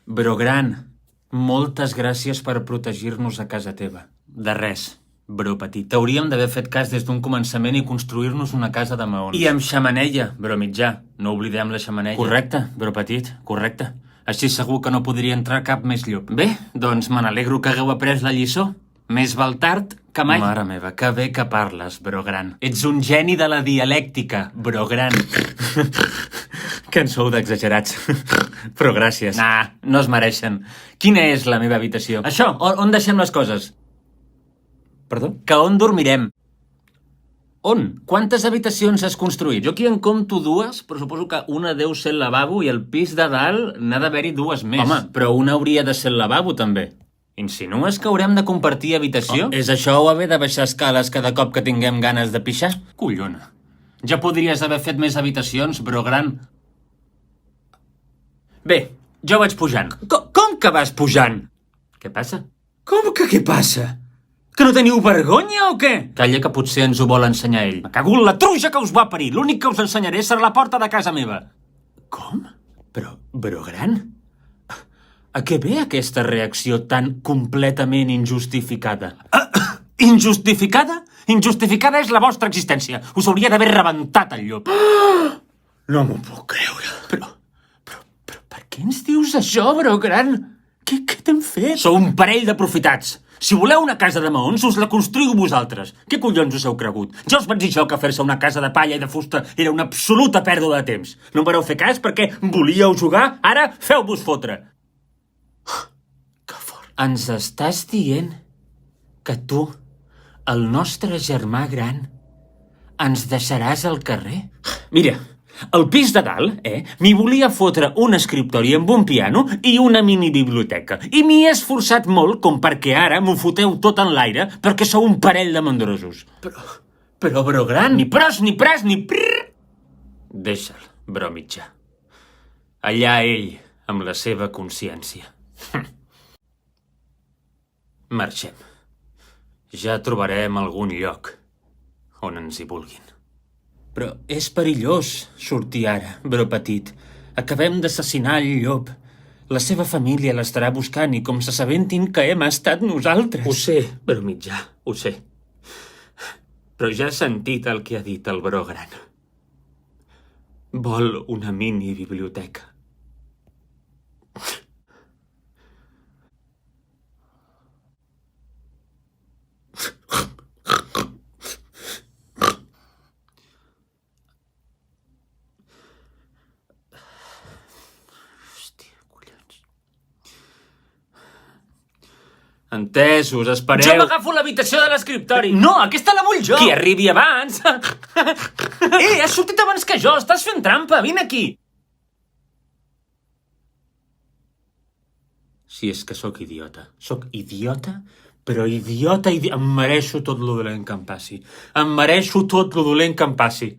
Bro gran, moltes gràcies per protegir-nos a casa teva. De res, bro petit. T'hauríem d'haver fet cas des d'un començament i construir-nos una casa de maons. I amb xamaneia, bro mitjà. No oblidem la xamaneia. Correcte, bro petit, correcte. Així segur que no podria entrar cap més llop. Bé, doncs me n'alegro que hagueu après la lliçó. Més val tard que mai. Mare meva, que bé que parles, bro gran. Ets un geni de la dialèctica, bro gran. Que en sou d'exagerats. Però gràcies. Nah, no es mereixen. Quina és la meva habitació? Això, on deixem les coses? Perdó? Que on dormirem? On? Quantes habitacions has construït? Jo aquí en compto dues, però suposo que una deu ser el lavabo i el pis de dalt n'ha d'haver-hi dues més. Home, però una hauria de ser el lavabo, també. Insinues que haurem de compartir habitació? És això o haver de baixar escales cada cop que tinguem ganes de pixar? Collona. Ja podries haver fet més habitacions, bro gran. Bé, jo vaig pujant. Com que vas pujant? Què passa? Com que què passa? Que no teniu vergonya o què? Calla, que potser ens ho vol ensenyar ell. Me cago en la truja que us va parir. L'únic que us ensenyaré serà la porta de casa meva. Com? Però, bro gran? A què ve aquesta reacció tan completament injustificada? Injustificada? Injustificada és la vostra existència. Us hauria d'haver rebentat el llop. No m'ho puc creure. Però, per què ens dius això, bro gran? Què t'hem fet? Sou un parell d'aprofitats. Si voleu una casa de maons, us la construïu vosaltres. Què collons us heu cregut? Ja us vaig dir jo que fer-se una casa de palla i de fusta era una absoluta pèrdua de temps. No em vareu fer cas perquè volíeu jugar? Ara feu-vos fotre. Que fort. Ens estàs dient que tu, el nostre germà gran, ens deixaràs al carrer? Mira, al pis de dalt, m'hi volia fotre un escriptori amb un piano i una mini biblioteca. I m'hi he esforçat molt com perquè ara m'ho foteu tot en l'aire perquè sou un parell de mandrosos. Però, bro gran, ni pros, ni pras, ni prrr. Deixa'l, bro mitjà. Allà ell, amb la seva consciència. Marxem. Ja trobarem algun lloc on ens hi vulguin. Però és perillós sortir ara, bro petit. Acabem d'assassinar el llop. La seva família l'estarà buscant i com s'assabentin que hem estat nosaltres. Ho sé, bro mitjà, ho sé. Però ja he sentit el que ha dit el bro gran. Vol una mini biblioteca. Entesos, espereu... Jo m'agafo l'habitació de l'escriptori. No, aquesta la vull jo. Qui arribi abans. Has sortit abans que jo, estàs fent trampa, vine aquí. Si és que sóc idiota. Sóc idiota, però idiota... Em mereixo tot lo dolent que em passi. Em mereixo tot lo dolent que em passi.